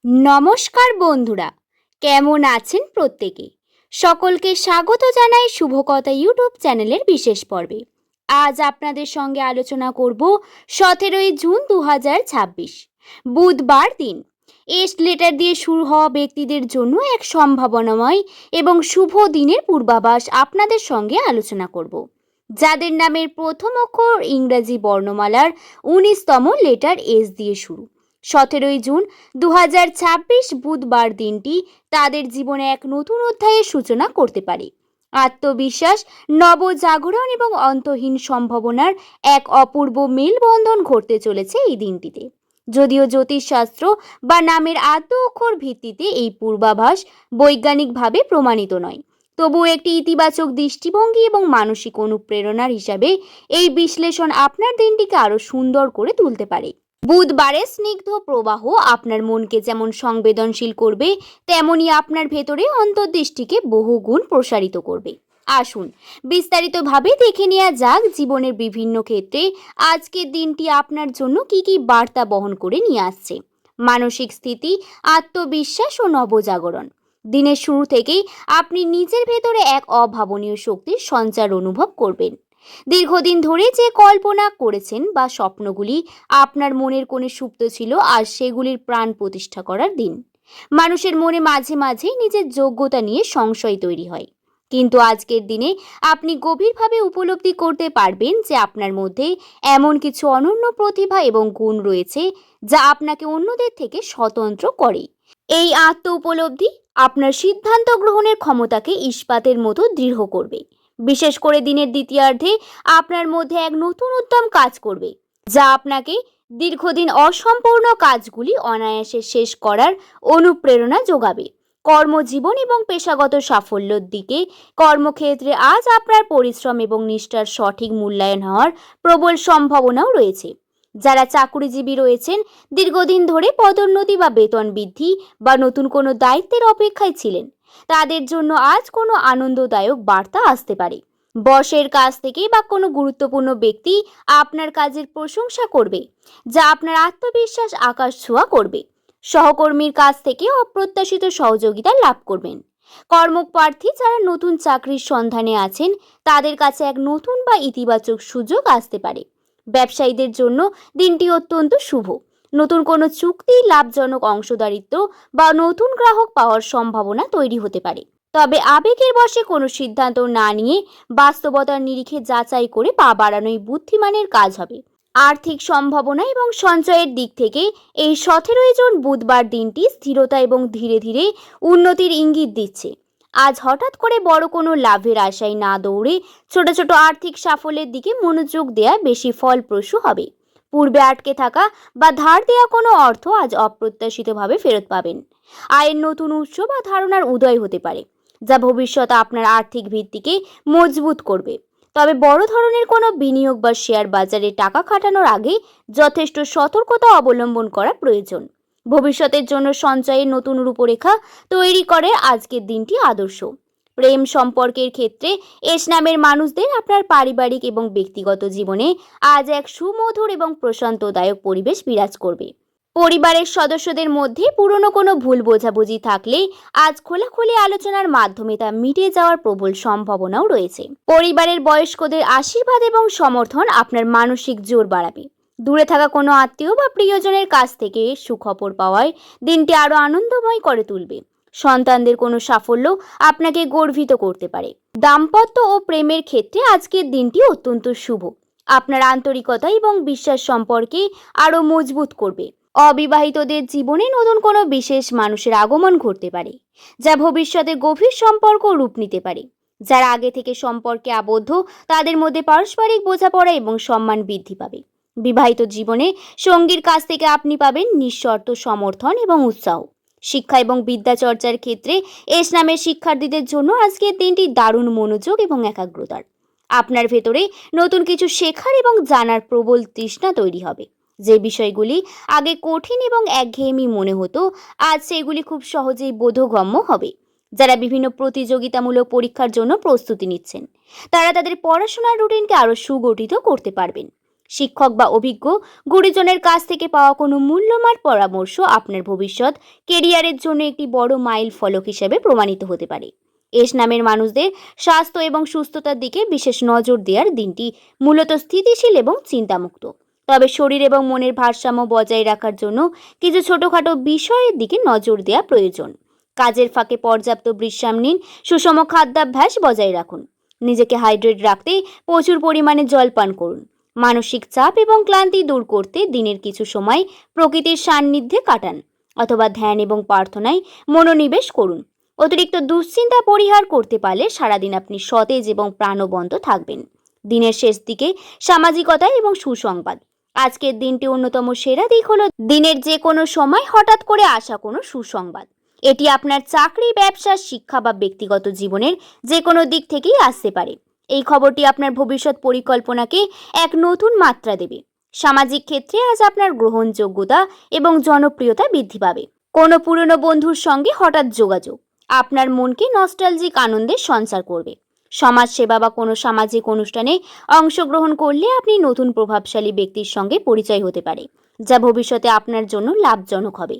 নমস্কার বন্ধুরা, কেমন আছেন প্রত্যেকে? সকলকে স্বাগত জানাই শুভকথা ইউটিউব চ্যানেলের বিশেষ পর্বে। আজ আপনাদের সঙ্গে আলোচনা করব 17ই জুন 2026 বুধবার দিন। এস্ট লেটার দিয়ে শুরু হওয়া ব্যক্তিদের জন্য এক সম্ভাবনাময় এবং শুভ দিনের পূর্বাভাস আপনাদের সঙ্গে আলোচনা করব, যাদের নামের প্রথম অক্ষর ইংরেজি বর্ণমালার 19তম লেটার এস দিয়ে শুরু। 17ই জুন 2026 বুধবার দিনটি তাদের জীবনে এক নতুন অধ্যায়ের সূচনা করতে পারে। আত্মবিশ্বাস, নবজাগরণ এবং অন্তহীন সম্ভাবনার এক অপূর্ব মেলবন্ধন ঘটতে চলেছে এই দিনটিতে। যদিও জ্যোতিষশাস্ত্র বা নামের আদ্য অক্ষর ভিত্তিতে এই পূর্বাভাস বৈজ্ঞানিকভাবে প্রমাণিত নয়, তবুও একটি ইতিবাচক দৃষ্টিভঙ্গি এবং মানসিক অনুপ্রেরণার হিসাবে এই বিশ্লেষণ আপনার দিনটিকে আরও সুন্দর করে তুলতে পারে। বুধবারের স্নিগ্ধ প্রবাহ আপনার মনকে যেমন সংবেদনশীল করবে, তেমনি আপনার ভেতরে অন্তর্দৃষ্টিকে বহুগুণ প্রসারিত করবে। আসুন বিস্তারিতভাবে দেখে নেওয়া যাক জীবনের বিভিন্ন ক্ষেত্রে আজকের দিনটি আপনার জন্য কি কি বার্তা বহন করে নিয়ে আসছে। মানসিক স্থিতি, আত্মবিশ্বাস ও নবজাগরণ। দিনের শুরু থেকেই আপনি নিজের ভেতরে এক অভাবনীয় শক্তির সঞ্চার অনুভব করবেন। দীর্ঘদিন ধরে যে কল্পনা করেছেন বা স্বপ্নগুলি আপনার মনের কোণে সুপ্ত ছিল, আর সেগুলির প্রাণ প্রতিষ্ঠা করার দিন। মানুষের মনে মাঝে মাঝে নিজের যোগ্যতা নিয়ে সংশয় তৈরি হয়, কিন্তু আজকের দিনে আপনি গভীরভাবে উপলব্ধি করতে পারবেন যে আপনার মধ্যে এমন কিছু অনন্য প্রতিভা এবং গুণ রয়েছে যা আপনাকে অন্যদের থেকে স্বতন্ত্র করে। এই আত্ম উপলব্ধি আপনার সিদ্ধান্ত গ্রহণের ক্ষমতাকে ইস্পাতের মতো দৃঢ় করবে। বিশেষ করে দিনের দ্বিতীয়ার্ধে আপনার মধ্যে এক নতুন উদ্যম কাজ করবে, যা আপনাকে দীর্ঘদিন অসম্পূর্ণ কাজগুলি অনায়াসে শেষ করার অনুপ্রেরণা যোগাবে। কর্মজীবন এবং পেশাগত সাফল্যের দিকে কর্মক্ষেত্রে আজ আপনার পরিশ্রম এবং নিষ্ঠার সঠিক মূল্যায়ন হওয়ার প্রবল সম্ভাবনাও রয়েছে। যারা চাকরিজীবী রয়েছেন, দীর্ঘদিন ধরে পদোন্নতি বা বেতন বৃদ্ধি বা নতুন কোনো দায়িত্বের অপেক্ষায় ছিলেন, তাদের জন্য আজ কোনো আনন্দদায়ক বার্তা আসতে পারে। বসের কাছ থেকে বা কোনো গুরুত্বপূর্ণ ব্যক্তি আপনার কাজের প্রশংসা করবে, যা আপনার আত্মবিশ্বাস আকাশ ছোঁয়া করবে। সহকর্মীর কাছ থেকে অপ্রত্যাশিত সহযোগিতা লাভ করবেন। কর্মপ্রার্থী যারা নতুন চাকরির সন্ধানে আছেন, তাদের কাছে এক নতুন বা ইতিবাচক সুযোগ আসতে পারে। ব্যবসায়ীদের জন্য দিনটি অত্যন্ত শুভ। নতুন কোনো চুক্তি, লাভজনক অংশদারিত্ব বা নতুন গ্রাহক পাওয়ার সম্ভাবনা তৈরি হতে পারে। তবে আবেগের বশে কোনো সিদ্ধান্ত না নিয়ে বাস্তবতার নিরিখে যাচাই করে পা বাড়ানোই বুদ্ধিমানের কাজ হবে। আর্থিক সম্ভাবনা এবং সঞ্চয়ের দিক থেকে এই 17ই জুন বুধবার দিনটি স্থিরতা এবং ধীরে ধীরে উন্নতির ইঙ্গিত দিচ্ছে। আজ হঠাৎ করে বড় কোনো লাভের আশায় না দৌড়ে ছোট ছোট আর্থিক সাফল্যের দিকে মনোযোগ দেওয়া বেশি ফলপ্রসূ হবে। পূর্বে আটকে থাকা বা ধার দেওয়া কোনো অর্থ আজ অপ্রত্যাশিতভাবে ফেরত পাবেন। আয়ের নতুন উৎস বা ধারণার উদয় হতে পারে, যা ভবিষ্যতে আপনার আর্থিক ভিত্তিকে মজবুত করবে। তবে বড় ধরনের কোনো বিনিয়োগ বা শেয়ার বাজারে টাকা খাটানোর আগে যথেষ্ট সতর্কতা অবলম্বন করা প্রয়োজন। ভবিষ্যতের জন্য সঞ্চয়ের নতুন রূপরেখা তৈরি করে আজকের দিনটি আদর্শ। প্রেম সম্পর্কের ক্ষেত্রে এস নামের মানুষদের আপনার পারিবারিক এবং ব্যক্তিগত জীবনে আজ এক সুমধুর এবং প্রশান্তদায়ক পরিবেশ বিরাজ করবে। পরিবারের সদস্যদের মধ্যে পুরনো কোনো ভুল বোঝাবুঝি থাকলে আজ খোলাখুলি আলোচনার মাধ্যমে তা মিটে যাওয়ার প্রবল সম্ভাবনাও রয়েছে। পরিবারের বয়স্কদের আশীর্বাদ এবং সমর্থন আপনার মানসিক জোর বাড়াবে। দূরে থাকা কোনো আত্মীয় বা প্রিয়জনের কাছ থেকে সুখবর পাওয়ায় দিনটি আরো আনন্দময় করে তুলবে। সন্তানদের কোনো সাফল্য আপনাকে গর্বিত করতে পারে। দাম্পত্য ও প্রেমের ক্ষেত্রে আজকের দিনটি অত্যন্ত শুভ। আপনার আন্তরিকতা এবং বিশ্বাস সম্পর্কে আরো মজবুত করবে। অবিবাহিতদের জীবনে নতুন কোনো বিশেষ মানুষের আগমন ঘটতে পারে, যা ভবিষ্যতে গভীর সম্পর্ক রূপ নিতে পারে। যারা আগে থেকে সম্পর্কে আবদ্ধ, তাদের মধ্যে পারস্পরিক বোঝাপড়া এবং সম্মান বৃদ্ধি পাবে। বিবাহিত জীবনে সঙ্গীর কাছ থেকে আপনি পাবেন নিঃশর্ত সমর্থন এবং উৎসাহ। শিক্ষা এবং বিদ্যা চর্চার ক্ষেত্রে এস নামের শিক্ষার্থীদের জন্য আজকের দিনটি দারুণ মনোযোগ এবং একাগ্রতার। আপনার ভেতরে নতুন কিছু শেখার এবং জানার প্রবল তৃষ্ণা তৈরি হবে। যে বিষয়গুলি আগে কঠিন এবং একঘেয়েমি মনে হতো, আজ সেগুলি খুব সহজেই বোধগম্য হবে। যারা বিভিন্ন প্রতিযোগিতামূলক পরীক্ষার জন্য প্রস্তুতি নিচ্ছেন, তারা তাদের পড়াশোনার রুটিনকে আরো সুগঠিত করতে পারবেন। শিক্ষক বা অভিজ্ঞ গুরুজনের কাছ থেকে পাওয়া কোনো মূল্যবান পরামর্শ আপনার ভবিষ্যৎ কেরিয়ারের জন্য একটি বড় মাইল ফলক হিসেবে প্রমাণিত হতে পারে। এস নামের মানুষদের স্বাস্থ্য এবং সুস্থতার দিকে বিশেষ নজর দেওয়ার দিনটি মূলত স্থিতিশীল এবং চিন্তামুক্ত। তবে শরীর এবং মনের ভারসাম্য বজায় রাখার জন্য কিছু ছোটখাটো বিষয়ের দিকে নজর দেওয়া প্রয়োজন। কাজের ফাঁকে পর্যাপ্ত বিশ্রাম নিন, সুষম খাদ্যাভ্যাস বজায় রাখুন, নিজেকে হাইড্রেট রাখতে প্রচুর পরিমাণে জল পান করুন। মানসিক চাপ এবং ক্লান্তি দূর করতে দিনের কিছু সময় প্রকৃতির সান্নিধ্যে কাটান অথবা ধ্যান এবং প্রার্থনায় মনোনিবেশ করুন। অতিরিক্ত দুশ্চিন্তা পরিহার করতে পারলে সারাদিন আপনি সতেজ এবং প্রাণবন্ত থাকবেন। দিনের শেষ দিকে সামাজিকতা এবং সুসংবাদ। আজকের দিনটি অন্যতম সেরা দিক হলো দিনের যে কোনো সময় হঠাৎ করে আসা কোনো সুসংবাদ। এটি আপনার চাকরি, ব্যবসা, শিক্ষা বা ব্যক্তিগত জীবনের যে কোনো দিক থেকেই আসতে পারে। এই খবরটি আপনার ভবিষ্যৎ পরিকল্পনাকে এক নতুন মাত্রা দেবে। সামাজিক ক্ষেত্রে আজ আপনার গ্রহণযোগ্যতা এবং জনপ্রিয়তা বৃদ্ধি পাবে। কোনো পুরনো বন্ধুর সঙ্গে হঠাৎ যোগাযোগ আপনার মনকে নস্টালজিক আনন্দের সঞ্চার করবে। সমাজ সেবা বা কোনো সামাজিক অনুষ্ঠানে অংশগ্রহণ করলে আপনি নতুন প্রভাবশালী ব্যক্তির সঙ্গে পরিচয় হতে পারে, যা ভবিষ্যতে আপনার জন্য লাভজনক হবে।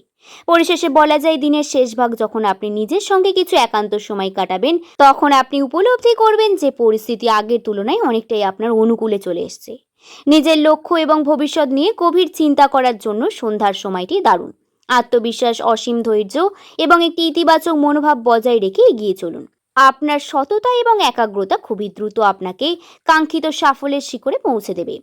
পরিশেষে বলা যায়, দিনের শেষ ভাগ যখন আপনি নিজের সঙ্গে কিছু একান্ত সময় কাটাবেন, তখন আপনি উপলব্ধি করবেন যে পরিস্থিতি আগের তুলনায় অনেকটাই আপনার অনুকূলে চলে এসেছে। নিজের লক্ষ্য এবং ভবিষ্যৎ নিয়ে গভীর চিন্তা করার জন্য সন্ধ্যার সময়টি দারুণ। আত্মবিশ্বাস, অসীম ধৈর্য এবং একটি ইতিবাচক মনোভাব বজায় রেখে এগিয়ে চলুন। আপনার সততা এবং একাগ্রতা খুবই দ্রুত আপনাকে কাঙ্ক্ষিত সাফল্যের শিখরে পৌঁছে দেবে।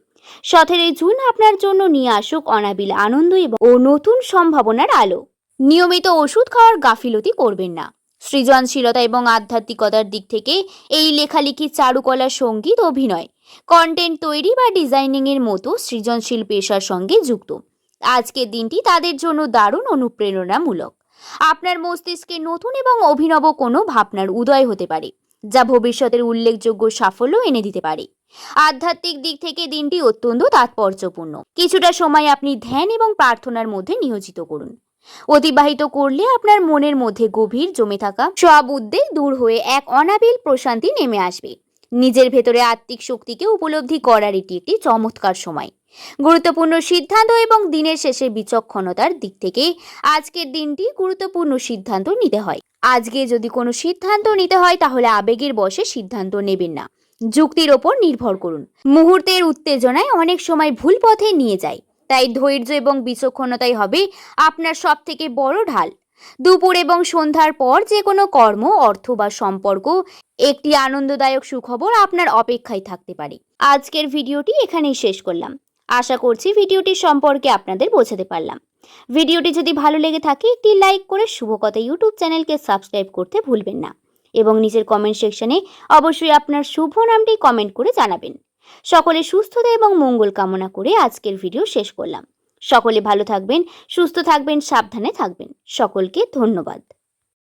17 জুন আপনার জন্য নিয়ে আসুক অনাবিল আনন্দ ও নতুন সম্ভাবনার আলো। নিয়মিত ওষুধ খাওয়ার গাফিলতি করবেন না। সৃজনশীলতা এবং আধ্যাত্মিকতার দিক থেকে এই লেখালেখি, চারুকলা, সঙ্গীত, অভিনয়, কন্টেন্ট তৈরি বা ডিজাইনিং এর মতো সৃজনশীল পেশার সঙ্গে যুক্ত আজকের দিনটি তাদের জন্য দারুণ অনুপ্রেরণামূলক। আপনার মস্তিষ্কে নতুন এবং অভিনব কোনো ভাবনার উদয় হতে পারে, যা ভবিষ্যতের উল্লেখযোগ্য সাফল্য এনে দিতে পারে। আধ্যাত্মিক দিক থেকে দিনটি অত্যন্ত তাৎপর্যপূর্ণ। কিছুটা সময় আপনি ধ্যান এবং প্রার্থনার মধ্যে নিয়োজিত করুন। অতিবাহিত করলে আপনার মনের মধ্যে গভীর জমে থাকা সব উদ্বেগ দূর হয়ে এক অনাবিল প্রশান্তি নেমে আসবে। নিজের ভেতরে আত্মিক শক্তিকে উপলব্ধি করার এটি একটি চমৎকার সময়। গুরুত্বপূর্ণ সিদ্ধান্ত এবং দিনের শেষে বিচক্ষণতার দিক থেকে আজকের দিনটি গুরুত্বপূর্ণ সিদ্ধান্ত নিতে হয়। আজকে যদি কোনো সিদ্ধান্ত নিতে হয় তাহলে আবেগের বশে সিদ্ধান্ত নেবেন না, যুক্তির ওপর নির্ভর করুন। মুহূর্তের উত্তেজনায় অনেক সময় ভুল পথে নিয়ে যায়, তাই ধৈর্য এবং বিচক্ষণতাই হবে আপনার সবথেকে বড় ঢাল। দুপুর এবং সন্ধ্যার পর যে কোনো কর্ম, অর্থ বা সম্পর্ক একটি আনন্দদায়ক সুখবর আপনার অপেক্ষায় থাকতে পারে। আজকের ভিডিওটি এখানেই শেষ করলাম। আশা করছি ভিডিওটি সম্পর্কে আপনাদের বোঝাতে পারলাম। ভিডিওটি যদি ভালো লেগে থাকে একটি লাইক করে শুভকথা ইউটিউব চ্যানেলকে সাবস্ক্রাইব করতে ভুলবেন না এবং নিজের কমেন্ট সেকশনে অবশ্যই আপনার শুভ নামটি কমেন্ট করে জানাবেন। সকলে সুস্থতা এবং মঙ্গল কামনা করে আজকের ভিডিও শেষ করলাম। সকলে ভালো থাকবেন, সুস্থ থাকবেন, সাবধানে থাকবেন। সকলকে ধন্যবাদ।